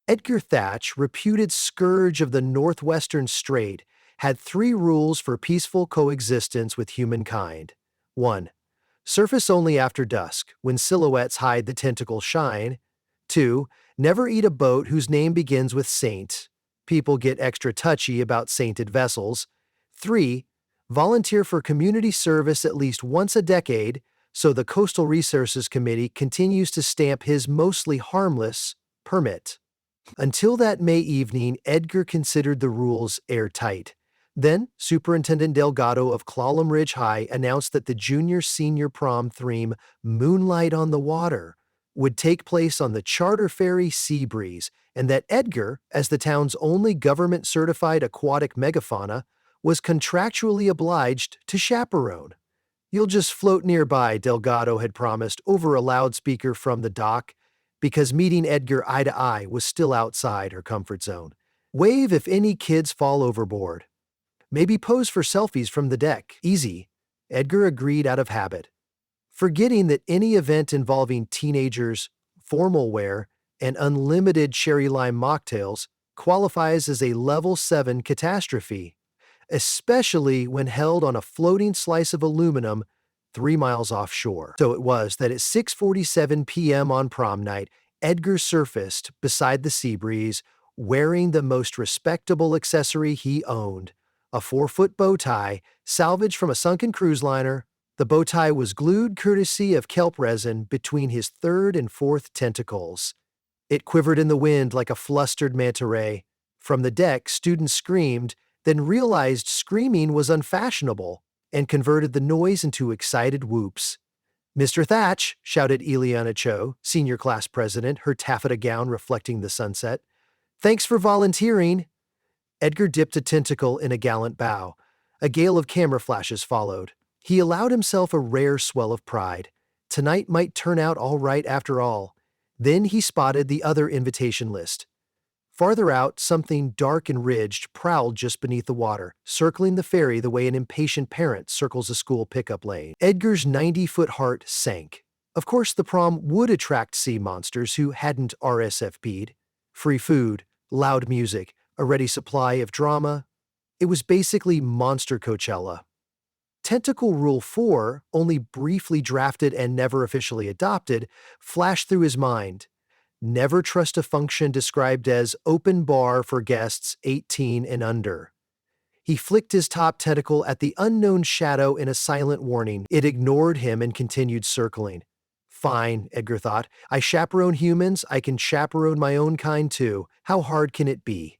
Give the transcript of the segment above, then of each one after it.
Edgar Thatch, reputed scourge of the northwestern strait, had three rules for peaceful coexistence with humankind. 1. Surface only after dusk, when silhouettes hide the tentacle shine. 2. Never eat a boat whose name begins with saint. People get extra touchy about sainted vessels. 3. Volunteer for community service at least once a decade, so the Coastal Resources Committee continues to stamp his mostly harmless permit. Until that May evening, Edgar considered the rules airtight. Then, Superintendent Delgado of Clallam Ridge High announced that the junior-senior prom theme, Moonlight on the Water, would take place on the charter ferry Sea Breeze, and that Edgar, as the town's only government-certified aquatic megafauna, was contractually obliged to chaperone. "You'll just float nearby," Delgado had promised over a loudspeaker from the dock, because meeting Edgar eye to eye was still outside her comfort zone. "Wave if any kids fall overboard. Maybe pose for selfies from the deck. Easy," Edgar agreed out of habit, forgetting that any event involving teenagers, formal wear, and unlimited cherry lime mocktails qualifies as a level 7 catastrophe, especially when held on a floating slice of aluminum 3 miles offshore. So it was that at 6:47 p.m. on prom night, Edgar surfaced beside the Sea Breeze, wearing the most respectable accessory he owned, a 4-foot bow tie salvaged from a sunken cruise liner. The bow tie was glued courtesy of kelp resin between his third and fourth tentacles. It quivered in the wind like a flustered manta ray. From the deck, students screamed, then realized screaming was unfashionable, and converted the noise into excited whoops. "Mr. Thatch," shouted Eliana Cho, senior class president, her taffeta gown reflecting the sunset. "Thanks for volunteering." Edgar dipped a tentacle in a gallant bow. A gale of camera flashes followed. He allowed himself a rare swell of pride. Tonight might turn out all right after all. Then he spotted the other invitation list. Farther out, something dark and ridged prowled just beneath the water, circling the ferry the way an impatient parent circles a school pickup lane. Edgar's 90-foot heart sank. Of course, the prom would attract sea monsters who hadn't RSFP'd. Free food, loud music, a ready supply of drama. It was basically Monster Coachella. Tentacle Rule 4, only briefly drafted and never officially adopted, flashed through his mind. Never trust a function described as open bar for guests 18 and under. He flicked his top tentacle at the unknown shadow in a silent warning. It ignored him and continued circling. Fine, Edgar thought. I chaperone humans, I can chaperone my own kind too. How hard can it be?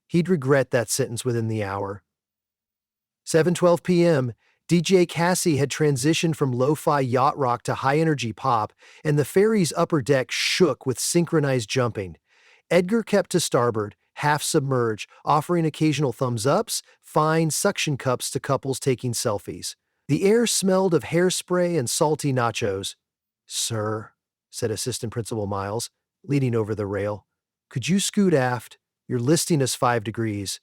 He'd regret that sentence within the hour. 7:12 p.m., DJ Cassie had transitioned from lo-fi yacht rock to high-energy pop, and the ferry's upper deck shook with synchronized jumping. Edgar kept to starboard, half submerged, offering occasional thumbs-ups, fine suction cups to couples taking selfies. The air smelled of hairspray and salty nachos. "Sir," said Assistant Principal Miles, leaning over the rail, "could you scoot aft? You're listing us 5 degrees."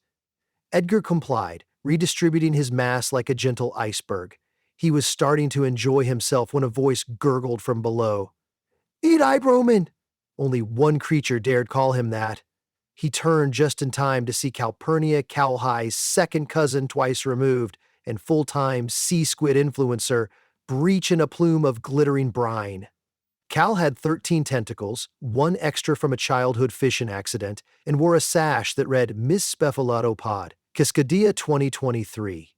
Edgar complied, redistributing his mass like a gentle iceberg. He was starting to enjoy himself when a voice gurgled from below. "Eat Ibroman!" Only one creature dared call him that. He turned just in time to see Calpurnia Cowhigh's second cousin twice removed and full-time sea squid influencer breach in a plume of glittering brine. Cal had 13 tentacles, one extra from a childhood fishing accident, and wore a sash that read Miss Spefilato Pod, Cascadia 2023.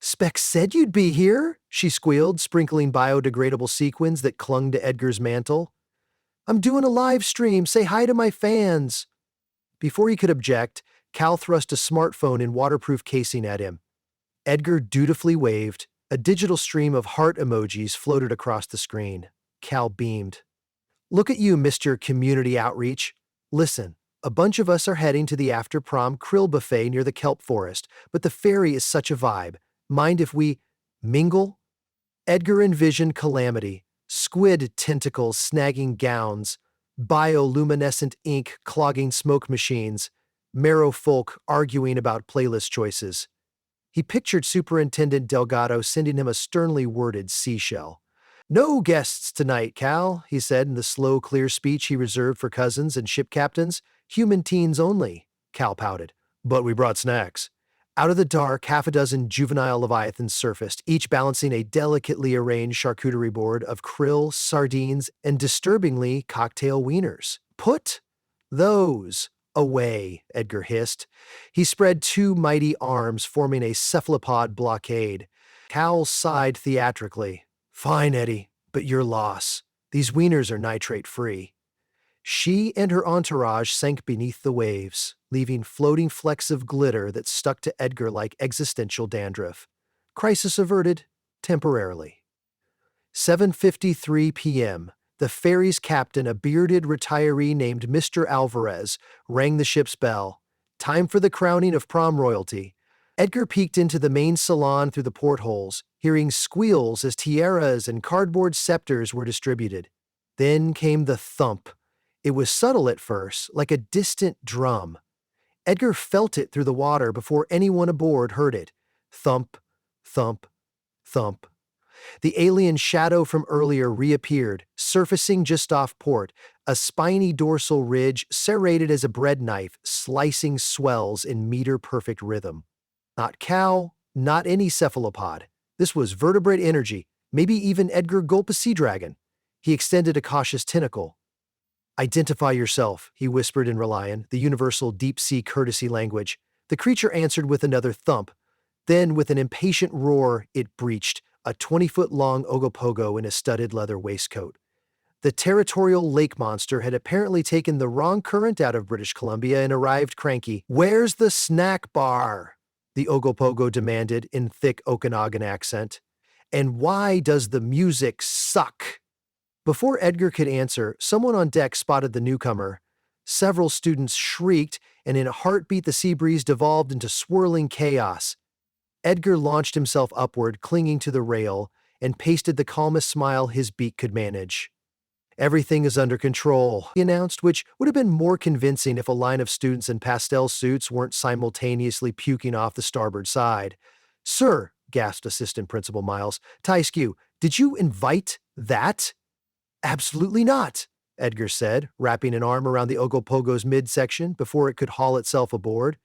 "Specs said you'd be here," she squealed, sprinkling biodegradable sequins that clung to Edgar's mantle. "I'm doing a live stream, say hi to my fans." Before he could object, Cal thrust a smartphone in waterproof casing at him. Edgar dutifully waved. A digital stream of heart emojis floated across the screen. Cal beamed. "Look at you, Mr. Community Outreach. Listen, a bunch of us are heading to the after-prom krill buffet near the kelp forest, but the ferry is such a vibe. Mind if we mingle?" Edgar envisioned calamity, squid tentacles snagging gowns, bioluminescent ink clogging smoke machines, marrow folk arguing about playlist choices. He pictured Superintendent Delgado sending him a sternly worded seashell. No guests tonight, Cal, he said in the slow, clear speech he reserved for cousins and ship captains. Human teens only, Cal pouted. But we brought snacks. Out of the dark, half a dozen juvenile leviathans surfaced, each balancing a delicately arranged charcuterie board of krill, sardines, and disturbingly cocktail wieners. Put those away, Edgar hissed. He spread two mighty arms, forming a cephalopod blockade. Cal sighed theatrically. Fine, Eddie, but your loss. These wieners are nitrate-free. She and her entourage sank beneath the waves, leaving floating flecks of glitter that stuck to Edgar like existential dandruff. Crisis averted, temporarily. 7:53 p.m. The ferry's captain, a bearded retiree named Mr. Alvarez, rang the ship's bell. Time for the crowning of prom royalty. Edgar peeked into the main salon through the portholes, hearing squeals as tiaras and cardboard scepters were distributed. Then came the thump. It was subtle at first, like a distant drum. Edgar felt it through the water before anyone aboard heard it. Thump, thump, thump. The alien shadow from earlier reappeared, surfacing just off port, a spiny dorsal ridge serrated as a bread knife, slicing swells in meter-perfect rhythm. Not cow, not any cephalopod. This was vertebrate energy, maybe even Edgar gulp a sea dragon. He extended a cautious tentacle. Identify yourself, he whispered in Reliant, the universal deep-sea courtesy language. The creature answered with another thump. Then, with an impatient roar, it breached, a 20-foot-long Ogopogo in a studded leather waistcoat. The territorial lake monster had apparently taken the wrong current out of British Columbia and arrived cranky. Where's the snack bar? The Ogopogo demanded in thick Okanagan accent. And why does the music suck? Before Edgar could answer, someone on deck spotted the newcomer. Several students shrieked, and in a heartbeat the sea breeze devolved into swirling chaos. Edgar launched himself upward, clinging to the rail, and pasted the calmest smile his beak could manage. Everything is under control, he announced, which would have been more convincing if a line of students in pastel suits weren't simultaneously puking off the starboard side. Sir, gasped Assistant Principal Miles, Taiskew, did you invite that? Absolutely not, Edgar said, wrapping an arm around the Ogopogo's midsection before it could haul itself aboard.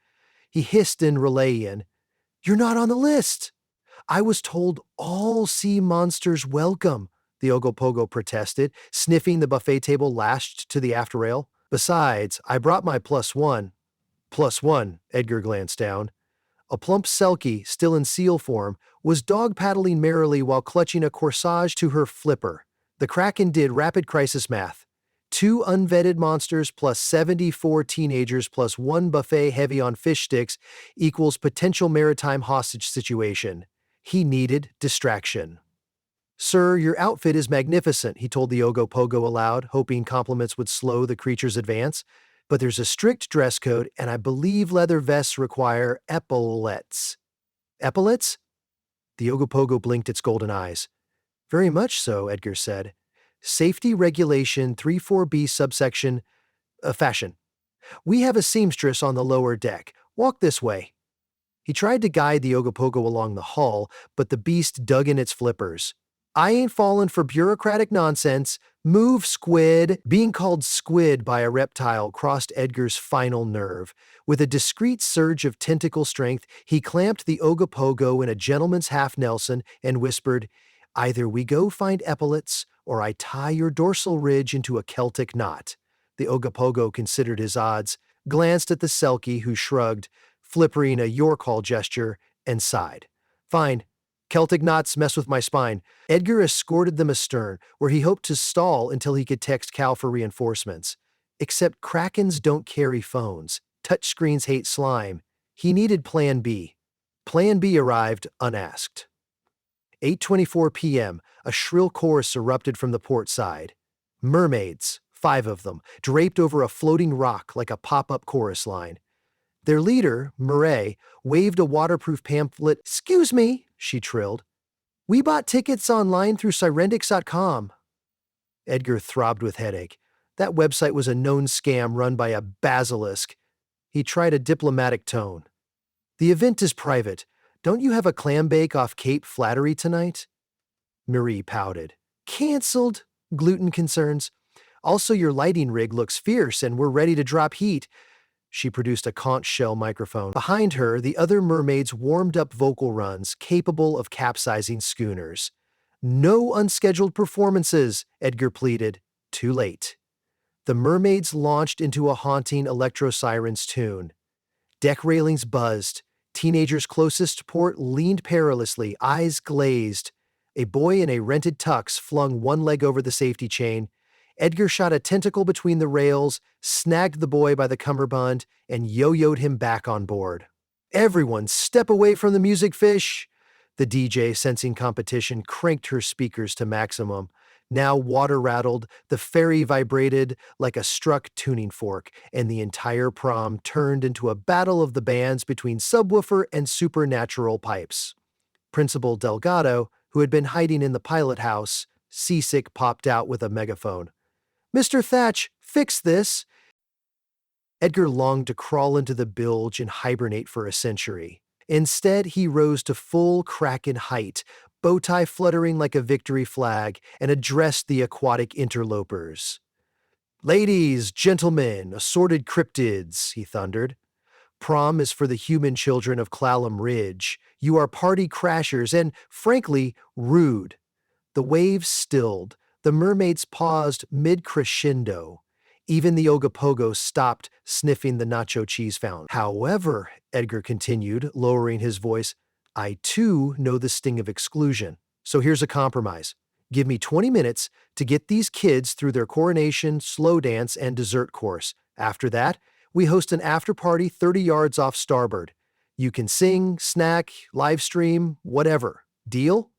He hissed in Relayan, You're not on the list. I was told all sea monsters welcome, the Ogopogo protested, sniffing the buffet table lashed to the after rail. Besides, I brought my +1. +1, Edgar glanced down. A plump Selkie, still in seal form, was dog-paddling merrily while clutching a corsage to her flipper. The Kraken did rapid crisis math. 2 unvetted monsters plus 74 teenagers plus 1 buffet heavy on fish sticks equals potential maritime hostage situation. He needed distraction. Sir, your outfit is magnificent, he told the Ogopogo aloud, hoping compliments would slow the creature's advance. But there's a strict dress code, and I believe leather vests require epaulets. Epaulets? The Ogopogo blinked its golden eyes. Very much so, Edgar said. Safety Regulation 34B subsection, fashion. We have a seamstress on the lower deck. Walk this way. He tried to guide the Ogopogo along the hull, but the beast dug in its flippers. I ain't fallen for bureaucratic nonsense. Move, squid. Being called squid by a reptile crossed Edgar's final nerve. With a discreet surge of tentacle strength, he clamped the Ogopogo in a gentleman's half-Nelson and whispered, Either we go find epaulets, or I tie your dorsal ridge into a Celtic knot. The Ogopogo considered his odds, glanced at the Selkie, who shrugged, flippering a your call gesture, and sighed. Fine. Celtic knots mess with my spine. Edgar escorted them astern, where he hoped to stall until he could text Cal for reinforcements. Except Krakens don't carry phones. Touchscreens hate slime. He needed Plan B. Plan B arrived unasked. 8:24 p.m., a shrill chorus erupted from the port side. Mermaids, 5 of them, draped over a floating rock like a pop-up chorus line. Their leader, Murray, waved a waterproof pamphlet. Excuse me, she trilled. We bought tickets online through Sirendix.com. Edgar throbbed with headache. That website was a known scam run by a basilisk. He tried a diplomatic tone. The event is private. Don't you have a clam bake off Cape Flattery tonight? Marie pouted. Canceled, Gluten concerns. Also, your lighting rig looks fierce and we're ready to drop heat. She produced a conch shell microphone. Behind her, the other mermaids warmed up vocal runs capable of capsizing schooners. No unscheduled performances, Edgar pleaded. Too late. The mermaids launched into a haunting electro sirens tune. Deck railings buzzed. Teenagers closest to port leaned perilously, eyes glazed. A boy in a rented tux flung one leg over the safety chain. Edgar shot a tentacle between the rails, snagged the boy by the cummerbund, and yo-yoed him back on board. Everyone, step away from the music, fish! The DJ, sensing competition, cranked her speakers to maximum. Now water rattled, the ferry vibrated like a struck tuning fork, and the entire prom turned into a battle of the bands between subwoofer and supernatural pipes. Principal Delgado, who had been hiding in the pilot house, seasick, popped out with a megaphone. "Mr. Thatch, fix this!" Edgar longed to crawl into the bilge and hibernate for a century. Instead, he rose to full Kraken height, bow tie fluttering like a victory flag, and addressed the aquatic interlopers. "Ladies, gentlemen, assorted cryptids," he thundered. "Prom is for the human children of Clallam Ridge. You are party crashers and, frankly, rude." The waves stilled. The mermaids paused mid-crescendo. Even the Ogopogo stopped sniffing the nacho cheese fountain. "However," Edgar continued, lowering his voice, "I too know the sting of exclusion. So here's a compromise. Give me 20 minutes to get these kids through their coronation, slow dance, and dessert course. After that, we host an after party 30 yards off starboard. You can sing, snack, live stream, whatever. Deal?"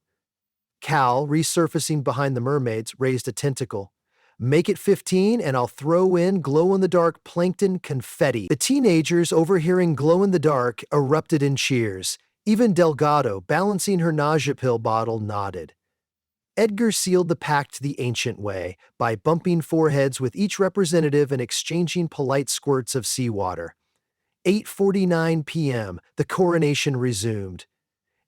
Cal, resurfacing behind the mermaids, raised a tentacle. "Make it 15 and I'll throw in glow-in-the-dark plankton confetti." The teenagers, overhearing glow-in-the-dark, erupted in cheers. Even Delgado, balancing her nausea pill bottle, nodded. Edgar sealed the pact the ancient way, by bumping foreheads with each representative and exchanging polite squirts of seawater. 8:49 p.m., the coronation resumed.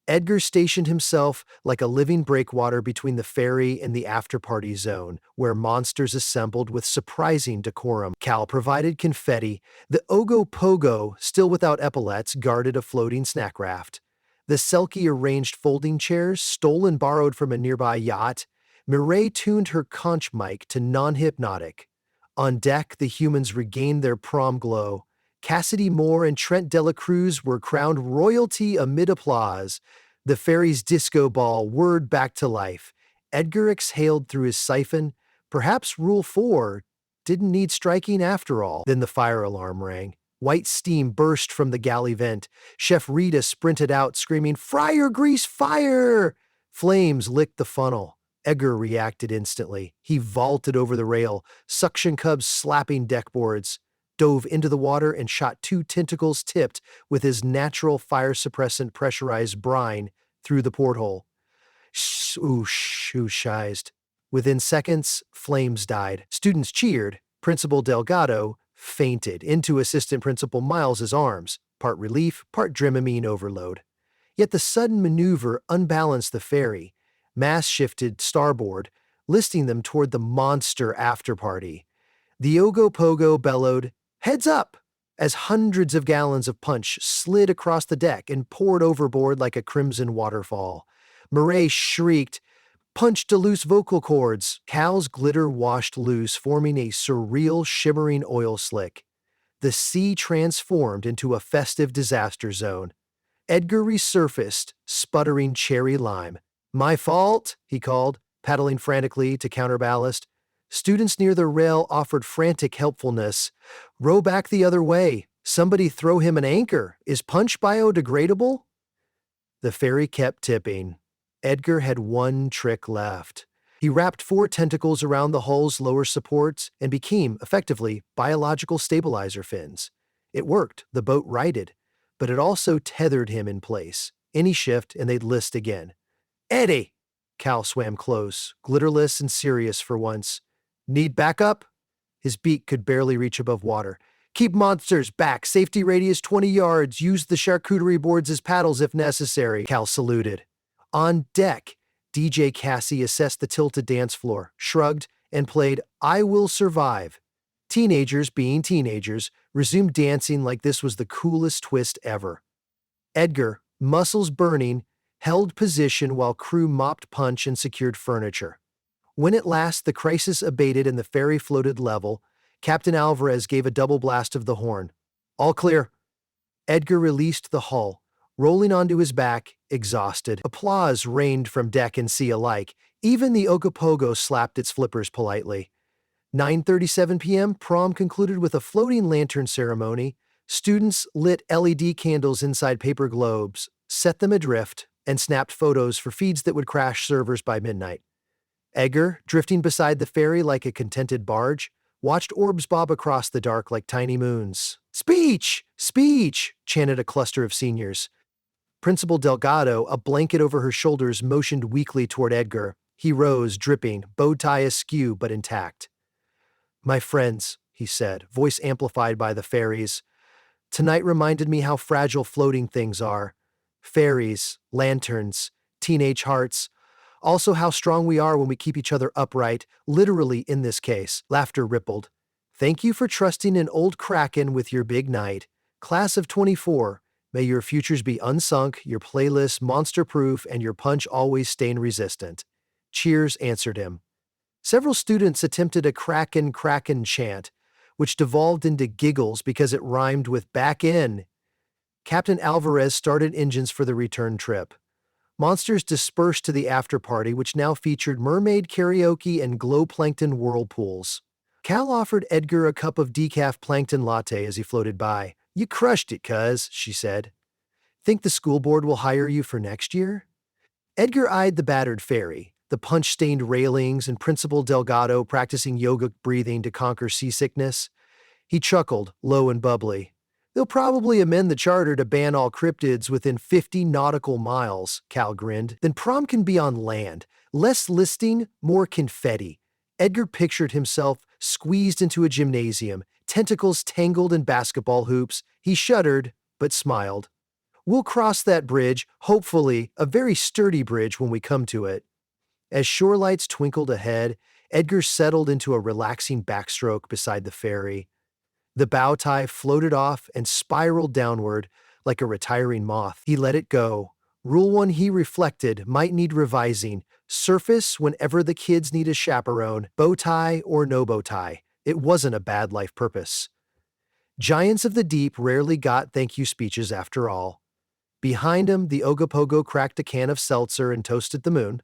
Edgar stationed himself like a living breakwater between the ferry and the after-party zone, where monsters assembled with surprising decorum. Cal provided confetti. The Ogopogo, still without epaulets, guarded a floating snack raft. The Selkie arranged folding chairs, stolen borrowed from a nearby yacht. Mireille tuned her conch mic to non-hypnotic. On deck, the humans regained their prom glow. Cassidy Moore and Trent Delacruz were crowned royalty amid applause. The ferry's disco ball whirred back to life. Edgar exhaled through his siphon. Perhaps Rule 4 didn't need striking after all. Then the fire alarm rang. White steam burst from the galley vent. Chef Rita sprinted out, screaming, "Fryer grease fire!" Flames licked the funnel. Edgar reacted instantly. He vaulted over the rail, suction cubs slapping deckboards, dove into the water and shot 2 tentacles tipped with his natural fire-suppressant pressurized brine through the porthole. Shooshized. Within seconds, flames died. Students cheered. Principal Delgado fainted into Assistant Principal Miles's arms, part relief, part Dramamine overload. Yet the sudden maneuver unbalanced the ferry. Mass shifted starboard, listing them toward the monster after-party. The Ogopogo bellowed, "Heads up!" as hundreds of gallons of punch slid across the deck and poured overboard like a crimson waterfall. Mireille shrieked, punched to loose vocal cords. Cal's glitter washed loose, forming a surreal, shimmering oil slick. The sea transformed into a festive disaster zone. Edgar resurfaced, sputtering cherry lime. "My fault," he called, paddling frantically to counterballast. Students near the rail offered frantic helpfulness. "Row back the other way. Somebody throw him an anchor. Is punch biodegradable?" The ferry kept tipping. Edgar had one trick left. He wrapped 4 tentacles around the hull's lower supports and became, effectively, biological stabilizer fins. It worked. The boat righted. But it also tethered him in place. Any shift and they'd list again. "Eddie!" Cal swam close, glitterless and serious for once. "Need backup?" His beak could barely reach above water. "Keep monsters back. Safety radius 20 yards. Use the charcuterie boards as paddles if necessary." Cal saluted. On deck, DJ Cassie assessed the tilted dance floor, shrugged, and played I Will Survive. Teenagers, being teenagers, resumed dancing like this was the coolest twist ever. Edgar, muscles burning, held position while crew mopped punch and secured furniture. When at last the crisis abated and the ferry floated level, Captain Alvarez gave a double blast of the horn. All clear. Edgar released the hull, rolling onto his back, exhausted. Applause rained from deck and sea alike. Even the Ogopogo slapped its flippers politely. 9:37 p.m., prom concluded with a floating lantern ceremony. Students lit LED candles inside paper globes, set them adrift, and snapped photos for feeds that would crash servers by midnight. Edgar, drifting beside the ferry like a contented barge, watched orbs bob across the dark like tiny moons. Speech! Speech! Chanted a cluster of seniors. Principal Delgado, a blanket over her shoulders, motioned weakly toward Edgar. He rose, dripping, bow tie askew but intact. My friends, he said, voice amplified by the ferries, tonight reminded me how fragile floating things are. Ferries, lanterns, teenage hearts, also how strong we are when we keep each other upright, literally in this case. Laughter rippled. Thank you for trusting in old Kraken with your big night. Class of 24, may your futures be unsunk, your playlist monster-proof, and your punch always stain-resistant. Cheers answered him. Several students attempted a Kraken Kraken chant, which devolved into giggles because it rhymed with back in. Captain Alvarez started engines for the return trip. Monsters dispersed to the after-party, which now featured mermaid karaoke and glow-plankton whirlpools. Cal offered Edgar a cup of decaf plankton latte as he floated by. You crushed it, cuz, she said. Think the school board will hire you for next year? Edgar eyed the battered ferry, the punch-stained railings, and Principal Delgado practicing yogic breathing to conquer seasickness. He chuckled, low and bubbly. They'll probably amend the charter to ban all cryptids within 50 nautical miles, Cal grinned. Then prom can be on land. Less listing, more confetti. Edgar pictured himself squeezed into a gymnasium, tentacles tangled in basketball hoops. He shuddered, but smiled. We'll cross that bridge, hopefully a very sturdy bridge when we come to it. As shore lights twinkled ahead, Edgar settled into a relaxing backstroke beside the ferry. The bow tie floated off and spiraled downward like a retiring moth. He let it go. Rule 1, he reflected, might need revising. Surface whenever the kids need a chaperone, bow tie or no bow tie. It wasn't a bad life purpose. Giants of the deep rarely got thank you speeches after all. Behind him, the Ogopogo cracked a can of seltzer and toasted the moon.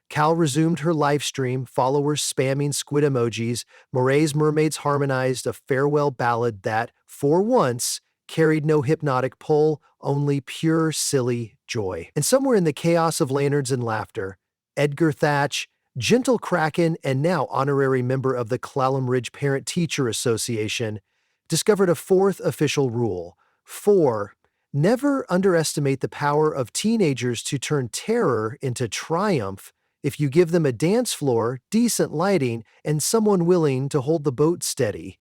Cal resumed her live stream, followers spamming squid emojis. Moray's mermaids harmonized a farewell ballad that, for once, carried no hypnotic pull, only pure, silly joy. And somewhere in the chaos of lanterns and laughter, Edgar Thatch, gentle Kraken and now honorary member of the Clallam Ridge Parent-Teacher Association, discovered a fourth official rule. 4. Never underestimate the power of teenagers to turn terror into triumph if you give them a dance floor, decent lighting, and someone willing to hold the boat steady.